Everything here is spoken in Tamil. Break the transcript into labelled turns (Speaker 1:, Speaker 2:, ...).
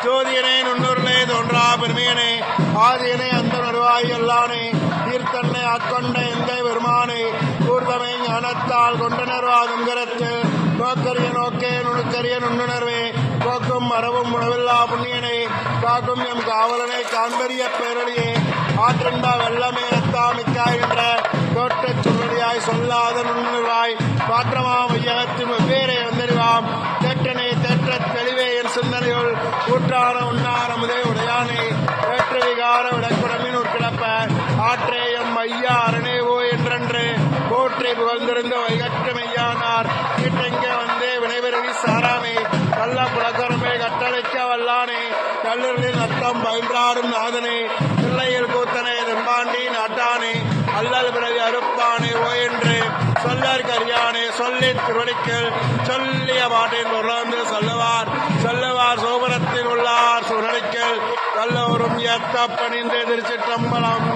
Speaker 1: ஜோதியனே நுண்ணுருளே தோன்றா பெருமையனே ஆதியனே அந்த நடுவாய் எல்லானே தீர்த்தன்னை ஆட்கொண்ட எந்தை பெருமானே கூர்தமை ஞானத்தால் கொண்டனர்வாதும் கரத்து நோக்கரிய நோக்கே நுணுக்கரிய நுண்ணுணர்வே போக்கும் மரபும் உணவில்லா புண்ணியனே காக்கும் எம் காவலனை காண்பரிய பேரொழியே ஆற்றின்ப வெள்ளமே அத்தாமிக்காய் என்ற தோற்றச் சொல்லடியாய் சொல்லாத நுண்ணுணர்வாய் மாற்றமா மையகத்தின் வெவ்வேறே வந்தறிவாம் தேற்றனே தேற்றத் தெளிவே என் சிந்தனையுள் கூற்றான உண்ணார முதே உடையானே ஏற்ற விகார விடக்குடமின் உட்கிடப்ப ஆற்றேயம் ஐயா அரணேவோ என்றென்று போற்றி புகழ்ந்திருந்த வைகற்ற மெய்யானார் வீட்டெங்கே வந்தே வினைவருவி சாராமே கள்ள புலக்கரமே கட்டளைக்க வல்லானே கல்லூரில் நத்தம் பயின்றாடும் நாதனே பிள்ளையில் கூத்தனே தெம்பாண்டி நாட்டானே அல்லல் பிறவி அறுப்பானே ஓ என்று சொல்லற் கரியானே சொல்லி திருவடிக்கள் சொல்லிய பாட்டின் உணர்ந்து சொல்லுவார் சோபனத்தில் உள்ளார் சுரடிக்கள் கல்லோரும் ஏத்த பணிந்து திருச்சிற்றம்பலம்.